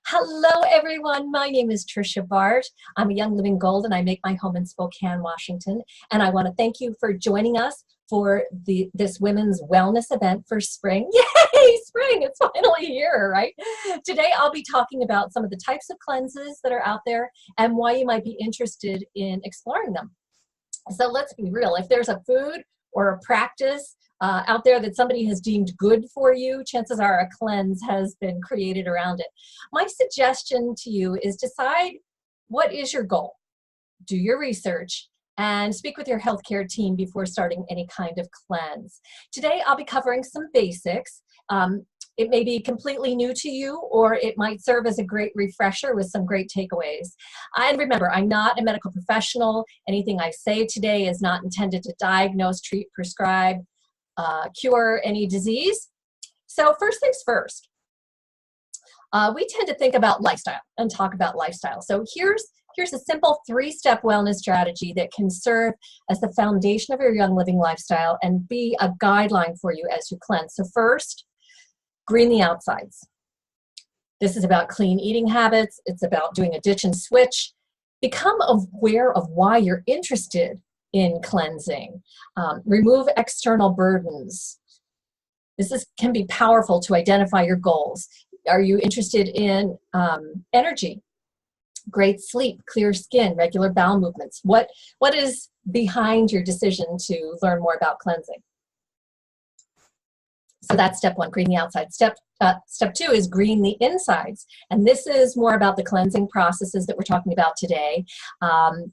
Hello, everyone. My name is Tricia Bart. I'm a Young Living Gold, and I make my home in Spokane, Washington. And I want to thank you for joining us for this women's wellness event for spring. Yay, spring! It's finally here, right? Today, I'll be talking about some of the types of cleanses that are out there and why you might be interested in exploring them. So let's be real. If there's a food or a practice out there that somebody has deemed good for you, chances are a cleanse has been created around it. My suggestion to you is decide what is your goal. Do your research and speak with your healthcare team before starting any kind of cleanse. Today, I'll be covering some basics. It may be completely new to you, or it might serve as a great refresher with some great takeaways. And remember, I'm not a medical professional. Anything I say today is not intended to diagnose, treat, prescribe, cure any disease. So first things first, we tend to think about lifestyle and talk about lifestyle. So here's a simple 3-step wellness strategy that can serve as the foundation of your Young Living lifestyle and be a guideline for you as you cleanse. So first, green the outsides. This is about clean eating habits. It's about doing a ditch and switch. Become aware of why you're interested in cleansing. Remove external burdens. This can be powerful to identify your goals. Are you interested in energy, great sleep, clear skin, regular bowel movements? What is behind your decision to learn more about cleansing? So that's step 1, green the outside. Step 2 is green the insides. And this is more about the cleansing processes that we're talking about today.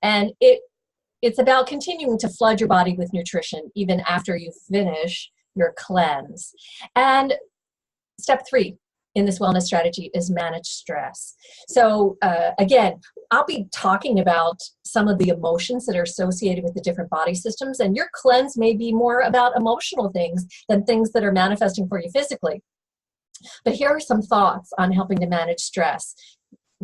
And it's about continuing to flood your body with nutrition even after you finish your cleanse. And step 3 in this wellness strategy is manage stress. So again, I'll be talking about some of the emotions that are associated with the different body systems, and your cleanse may be more about emotional things than things that are manifesting for you physically. But here are some thoughts on helping to manage stress.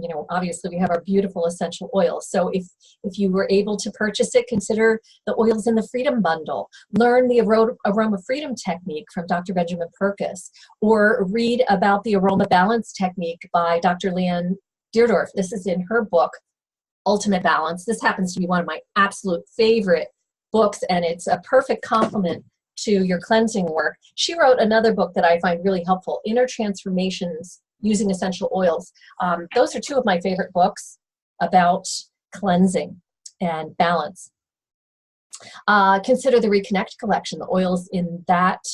You know, obviously we have our beautiful essential oils. So if you were able to purchase it, consider the oils in the Freedom Bundle. Learn the Aroma Freedom technique from Dr. Benjamin Perkis, or read about the Aroma Balance technique by Dr. Leanne Deardorff. This is in her book, Ultimate Balance. This happens to be one of my absolute favorite books, and it's a perfect complement to your cleansing work. She wrote another book that I find really helpful, Inner Transformations Using Essential Oils. Those are 2 of my favorite books about cleansing and balance. Consider the Reconnect collection. The oils in that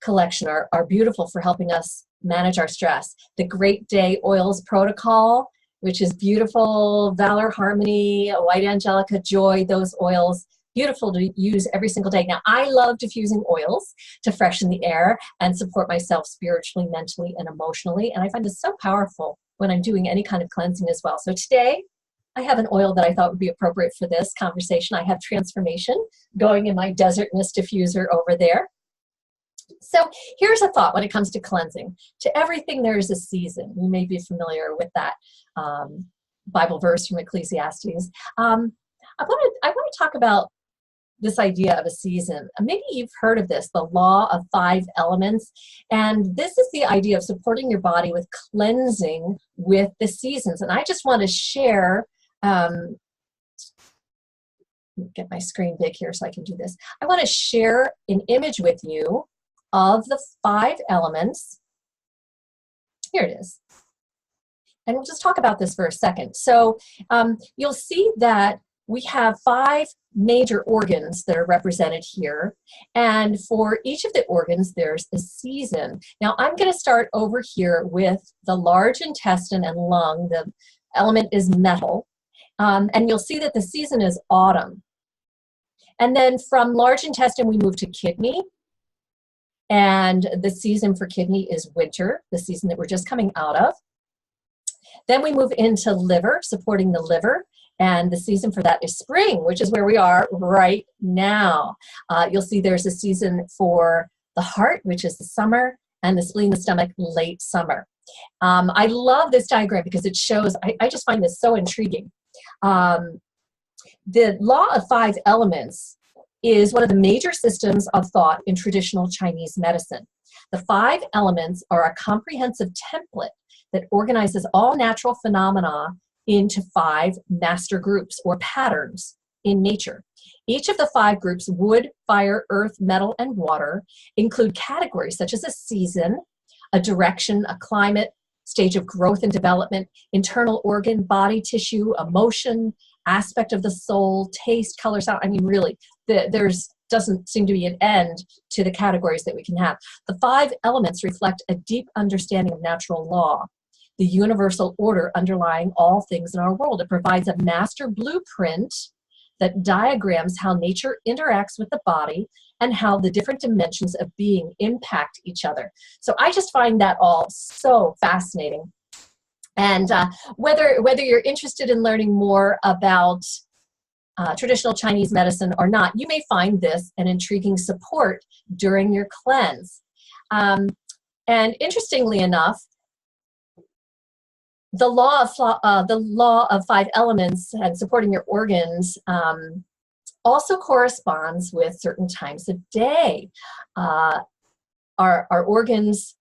collection are beautiful for helping us manage our stress. The Great Day Oils Protocol, which is beautiful, Valor, Harmony, White Angelica, Joy, those oils, beautiful to use every single day. Now, I love diffusing oils to freshen the air and support myself spiritually, mentally, and emotionally. And I find this so powerful when I'm doing any kind of cleansing as well. So today, I have an oil that I thought would be appropriate for this conversation. I have Transformation going in my Desert Mist diffuser over there. So here's a thought when it comes to cleansing. To everything, there is a season. You may be familiar with that Bible verse from Ecclesiastes. I want to talk about this idea of a season. Maybe you've heard of this, the law of 5 elements. And this is the idea of supporting your body with cleansing with the seasons. And I just want to share, get my screen big here so I can do this. I want to share an image with you of the 5 elements. Here it is. And we'll just talk about this for a second. So you'll see that we have 5 major organs that are represented here. And for each of the organs, there's a season. Now, I'm going to start over here with the large intestine and lung. The element is metal. And you'll see that the season is autumn. And then from large intestine, we move to kidney. And the season for kidney is winter, the season that we're just coming out of. Then we move into liver, supporting the liver. And the season for that is spring, which is where we are right now. You'll see there's a season for the heart, which is the summer, and the spleen, the stomach, late summer. I love this diagram because it shows, I just find this so intriguing. The law of 5 elements is one of the major systems of thought in traditional Chinese medicine. The 5 elements are a comprehensive template that organizes all natural phenomena into 5 master groups or patterns in nature. Each of the 5 groups, wood, fire, earth, metal, and water, include categories such as a season, a direction, a climate, stage of growth and development, internal organ, body tissue, emotion, aspect of the soul, taste, color, sound. I mean, really, there's doesn't seem to be an end to the categories that we can have. The 5 elements reflect a deep understanding of natural law, the universal order underlying all things in our world. It provides a master blueprint that diagrams how nature interacts with the body and how the different dimensions of being impact each other. So I just find that all so fascinating. And whether you're interested in learning more about traditional Chinese medicine or not, you may find this an intriguing support during your cleanse. And interestingly enough, the law of 5 elements and supporting your organs also corresponds with certain times of day. Our organs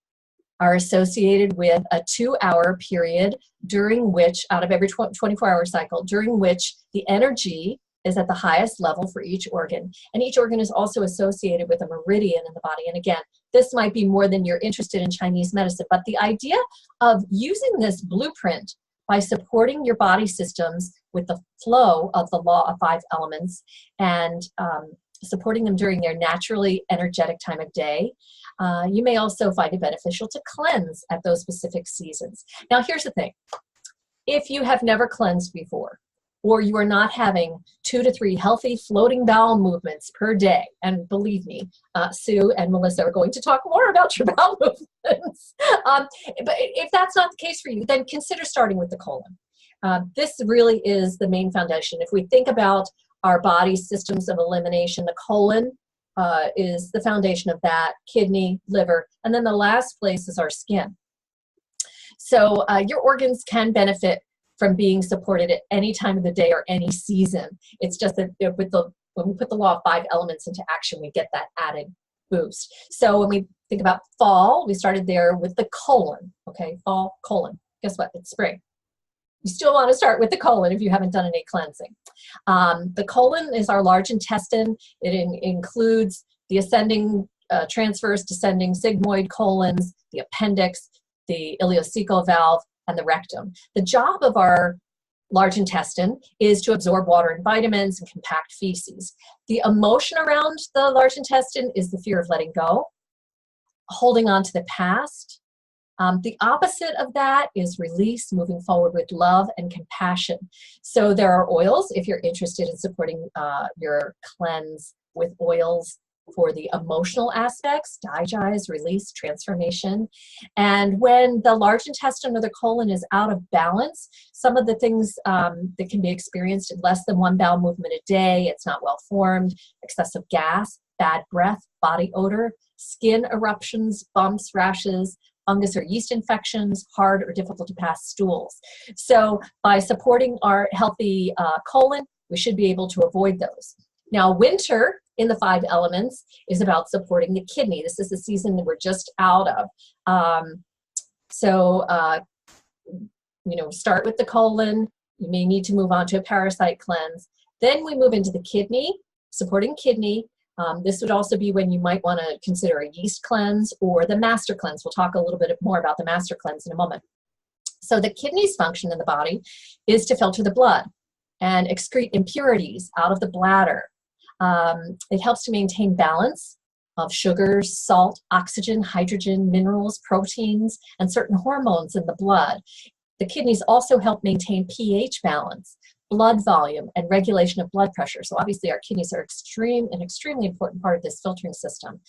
are associated with a 2-hour period during which, out of every 24-hour cycle, during which the energy is at the highest level for each organ. And each organ is also associated with a meridian in the body. And again, this might be more than you're interested in Chinese medicine, but the idea of using this blueprint by supporting your body systems with the flow of the law of 5 elements and supporting them during their naturally energetic time of day, you may also find it beneficial to cleanse at those specific seasons. Now, here's the thing. If you have never cleansed before, or you are not having 2 to 3 healthy floating bowel movements per day, and believe me, Sue and Melissa are going to talk more about your bowel movements. But if that's not the case for you, then consider starting with the colon. This really is the main foundation. If we think about our body's systems of elimination, the colon is the foundation of that, kidney, liver, and then the last place is our skin. So your organs can benefit from being supported at any time of the day or any season. It's just that when we put the law of 5 elements into action, we get that added boost. So when we think about fall, we started there with the colon, okay? Fall, colon. Guess what? It's spring. You still want to start with the colon if you haven't done any cleansing. The colon is our large intestine. It includes the ascending, transverse, descending sigmoid colons, the appendix, the ileocecal valve, and the rectum. The job of our large intestine is to absorb water and vitamins and compact feces. The emotion around the large intestine is the fear of letting go, holding on to the past. The opposite of that is release, moving forward with love and compassion. So there are oils, if you're interested in supporting your cleanse with oils for the emotional aspects, digest, release, transformation. And when the large intestine or the colon is out of balance, some of the things that can be experienced in less than 1 bowel movement a day, it's not well formed, excessive gas, bad breath, body odor, skin eruptions, bumps, rashes, fungus or yeast infections, hard or difficult to pass stools. So by supporting our healthy colon, we should be able to avoid those. Now, winter in the 5 elements is about supporting the kidney. This is the season that we're just out of. Start with the colon. You may need to move on to a parasite cleanse. Then we move into the kidney, supporting kidney. This would also be when you might want to consider a yeast cleanse or the master cleanse. We'll talk a little bit more about the master cleanse in a moment. So the kidney's function in the body is to filter the blood and excrete impurities out of the bladder. It helps to maintain balance of sugars, salt, oxygen, hydrogen, minerals, proteins, and certain hormones in the blood. The kidneys also help maintain pH balance, blood volume, and regulation of blood pressure. So obviously our kidneys are an extremely important part of this filtering system.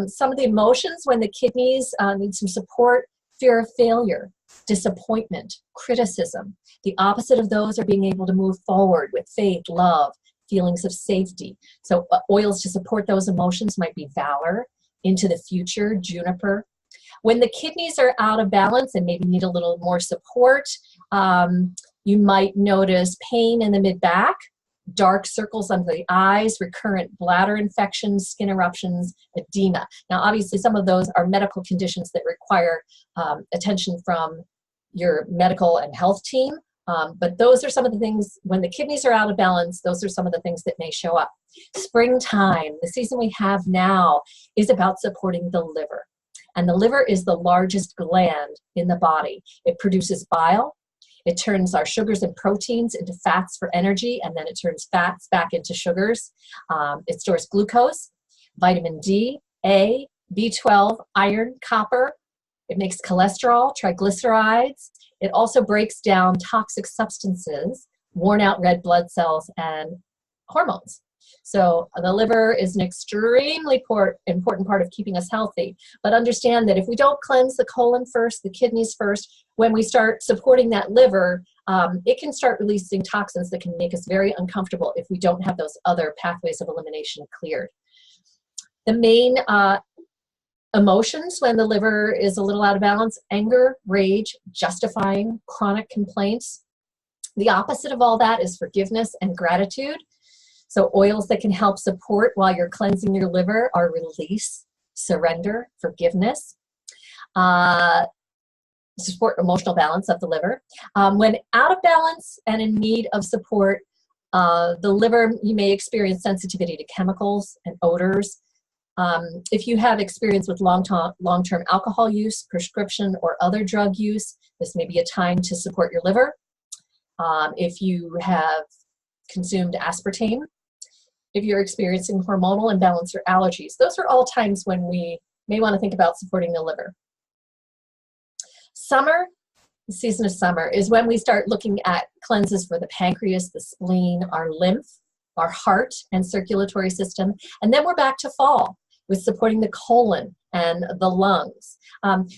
Some of the emotions when the kidneys need some support: fear of failure, disappointment, criticism. The opposite of those are being able to move forward with faith, love, feelings of safety. So oils to support those emotions might be valor, into the future, juniper. When the kidneys are out of balance and maybe need a little more support, you might notice pain in the mid-back, dark circles under the eyes, recurrent bladder infections, skin eruptions, edema. Now, obviously, some of those are medical conditions that require attention from your medical and health team. But those are some of the things, when the kidneys are out of balance, those are some of the things that may show up. Springtime, the season we have now, is about supporting the liver. And the liver is the largest gland in the body. It produces bile. It turns our sugars and proteins into fats for energy, and then it turns fats back into sugars. It stores glucose, vitamin D, A, B12, iron, copper. It makes cholesterol, triglycerides. It also breaks down toxic substances, worn out red blood cells, and hormones. So the liver is an extremely important part of keeping us healthy. But understand that if we don't cleanse the colon first, the kidneys first, when we start supporting that liver, it can start releasing toxins that can make us very uncomfortable if we don't have those other pathways of elimination cleared. The main emotions when the liver is a little out of balance: anger, rage, justifying, chronic complaints. The opposite of all that is forgiveness and gratitude. So oils that can help support while you're cleansing your liver are release, surrender, forgiveness, support emotional balance of the liver. When out of balance and in need of support, the liver, you may experience sensitivity to chemicals and odors. If you have experience with long-term alcohol use, prescription, or other drug use, this may be a time to support your liver. If you have consumed aspartame, if you're experiencing hormonal imbalance or allergies, those are all times when we may want to think about supporting the liver. Summer, the season of summer, is when we start looking at cleanses for the pancreas, the spleen, our lymph, our heart and circulatory system, and then we're back to fall with supporting the colon and the lungs.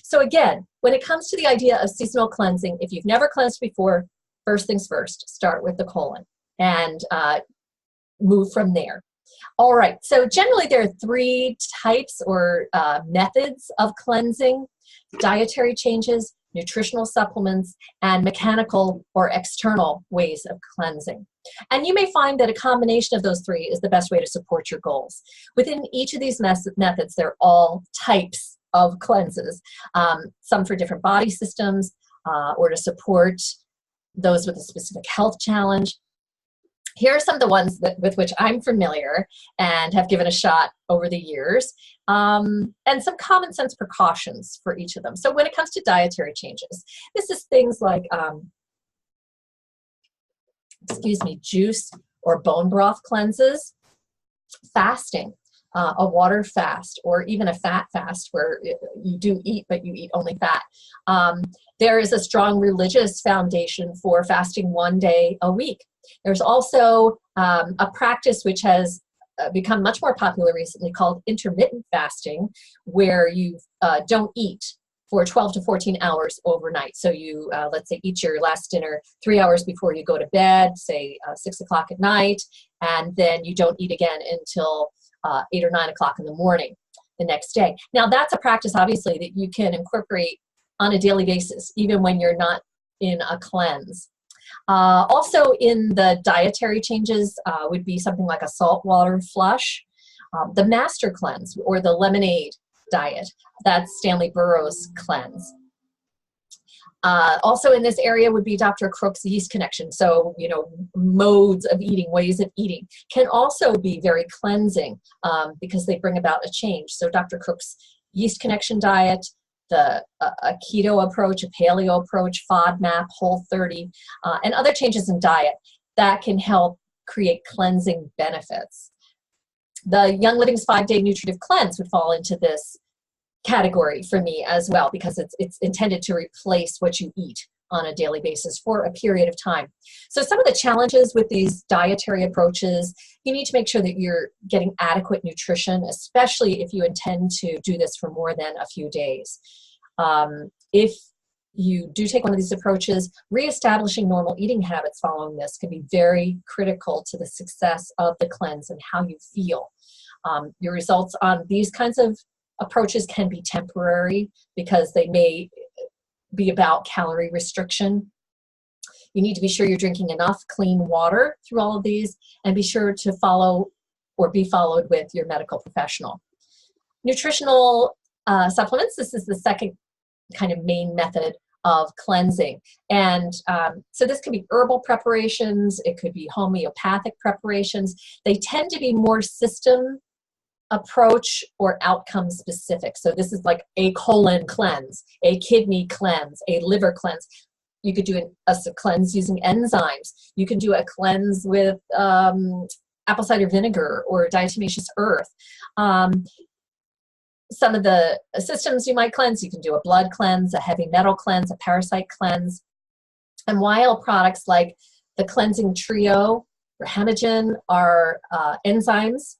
So again, when it comes to the idea of seasonal cleansing, if you've never cleansed before, first things first, start with the colon and move from there. All right, so generally there are three types or methods of cleansing: dietary changes, nutritional supplements, and mechanical or external ways of cleansing. And you may find that a combination of those three is the best way to support your goals. Within each of these methods, they're all types of cleanses, some for different body systems or to support those with a specific health challenge. Here are some of the ones with which I'm familiar and have given a shot over the years, and some common sense precautions for each of them. So when it comes to dietary changes, this is things like, juice or bone broth cleanses, fasting, a water fast, or even a fat fast where you do eat, but you eat only fat. There is a strong religious foundation for fasting 1 day a week. There's also a practice which has become much more popular recently called intermittent fasting, where you don't eat for 12 to 14 hours overnight. So you, let's say, eat your last dinner 3 hours before you go to bed, say 6 o'clock at night, and then you don't eat again until 8 or 9 o'clock in the morning the next day. Now, that's a practice, obviously, that you can incorporate on a daily basis, even when you're not in a cleanse. Also in the dietary changes would be something like a saltwater flush, the master cleanse, or the lemonade diet. That's Stanley Burroughs' cleanse. Also in this area would be Dr. Crook's yeast connection. So, modes of eating, ways of eating can also be very cleansing because they bring about a change. So Dr. Crook's yeast connection diet, a keto approach, a paleo approach, FODMAP, Whole30, and other changes in diet that can help create cleansing benefits. The Young Living's 5-day nutritive cleanse would fall into this category for me as well, because it's intended to replace what you eat on a daily basis for a period of time. So some of the challenges with these dietary approaches, you need to make sure that you're getting adequate nutrition, especially if you intend to do this for more than a few days. If you do take one of these approaches, reestablishing normal eating habits following this can be very critical to the success of the cleanse and how you feel. Your results on these kinds of approaches can be temporary because they may be about calorie restriction. You need to be sure you're drinking enough clean water through all of these, and be sure to follow or be followed with your medical professional. Nutritional supplements, this is the second kind of main method of cleansing. And so this can be herbal preparations, it could be homeopathic preparations. They tend to be more system approach or outcome specific. So this is like a colon cleanse, a kidney cleanse, a liver cleanse. You could do a cleanse using enzymes. You can do a cleanse with apple cider vinegar or diatomaceous earth. Some of the systems you might cleanse, you can do a blood cleanse, a heavy metal cleanse, a parasite cleanse. And while products like the cleansing trio or hemagen are enzymes,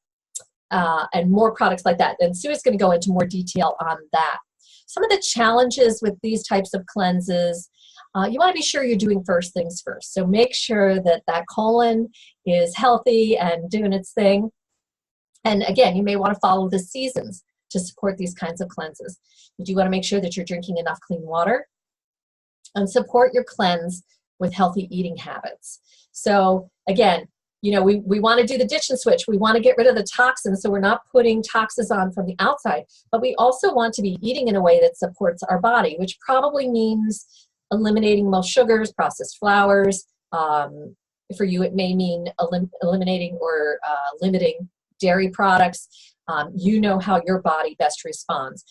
and more products like that. And Sue is going to go into more detail on that. Some of the challenges with these types of cleanses, you want to be sure you're doing first things first. So make sure that that colon is healthy and doing its thing. And again, you may want to follow the seasons to support these kinds of cleanses. You do want to make sure that you're drinking enough clean water and support your cleanse with healthy eating habits. So again, you know, we want to do the ditch and switch. We want to get rid of the toxins, so we're not putting toxins on from the outside, but we also want to be eating in a way that supports our body, which probably means eliminating most sugars, processed flours. For you, it may mean eliminating or limiting dairy products. You know how your body best responds.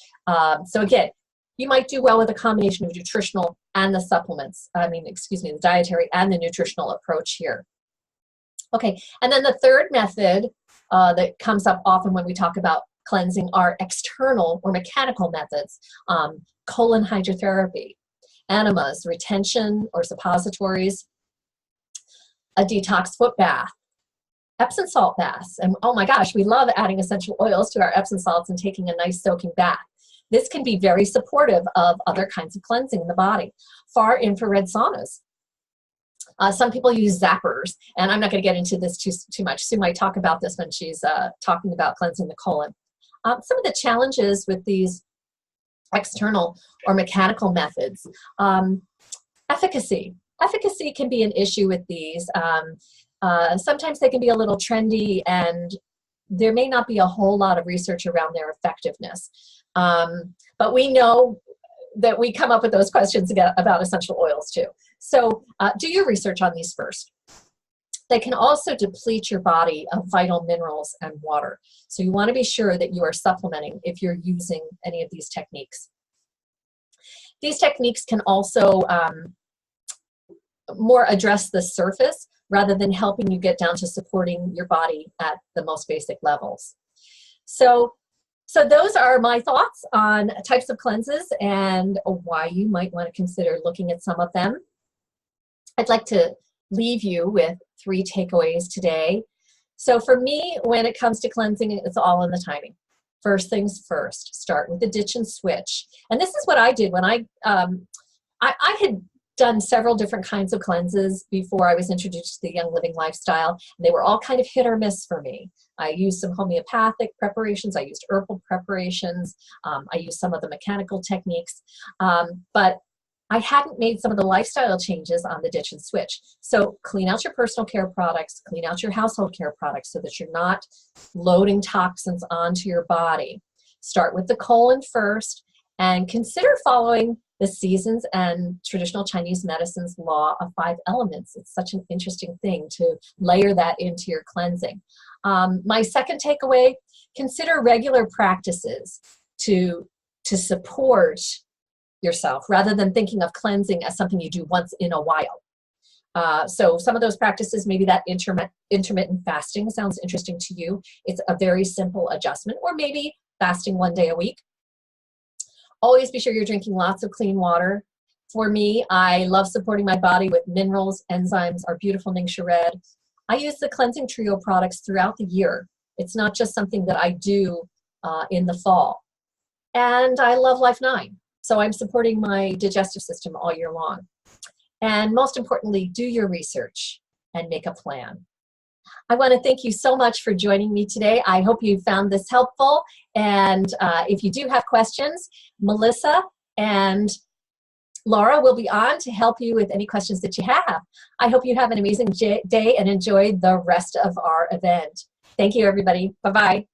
So again, you might do well with a combination of nutritional and the supplements. The dietary and the nutritional approach here. Okay, and then the third method that comes up often when we talk about cleansing are external or mechanical methods. Colon hydrotherapy, enemas, retention or suppositories, a detox foot bath, Epsom salt baths. And oh my gosh, we love adding essential oils to our Epsom salts and taking a nice soaking bath. This can be very supportive of other kinds of cleansing in the body. Far infrared saunas. Some people use zappers, and I'm not going to get into this too much. Sue might talk about this when she's talking about cleansing the colon. Some of the challenges with these external or mechanical methods. Efficacy. Efficacy can be an issue with these. Sometimes they can be a little trendy, and there may not be a whole lot of research around their effectiveness. But we know that we come up with those questions about essential oils too. So do your research on these first. They can also deplete your body of vital minerals and water. So you want to be sure that you are supplementing if you're using any of these techniques. These techniques can also more address the surface rather than helping you get down to supporting your body at the most basic levels. So those are my thoughts on types of cleanses and why you might want to consider looking at some of them. I'd like to leave you with 3 takeaways today. So for me, when it comes to cleansing, it's all in the timing. First things first, start with the ditch and switch. And this is what I did when I had done several different kinds of cleanses before I was introduced to the Young Living lifestyle. And they were all kind of hit or miss for me. I used some homeopathic preparations. I used herbal preparations. I used some of the mechanical techniques. But I hadn't made some of the lifestyle changes on the ditch and switch. So clean out your personal care products, clean out your household care products so that you're not loading toxins onto your body. Start with the colon first and consider following the seasons and traditional Chinese medicine's law of 5 elements. It's such an interesting thing to layer that into your cleansing. My second takeaway, consider regular practices to support yourself rather than thinking of cleansing as something you do once in a while. So some of those practices, maybe that intermittent fasting sounds interesting to you. It's a very simple adjustment, or maybe fasting 1 day a week. Always be sure you're drinking lots of clean water. For me, I love supporting my body with minerals, enzymes, our beautiful Ningxia Red. I use the Cleansing Trio products throughout the year. It's not just something that I do in the fall. And I love Life 9. So I'm supporting my digestive system all year long. And most importantly, do your research and make a plan. I want to thank you so much for joining me today. I hope you found this helpful. And if you do have questions, Melissa and Laura will be on to help you with any questions that you have. I hope you have an amazing day and enjoy the rest of our event. Thank you, everybody. Bye-bye.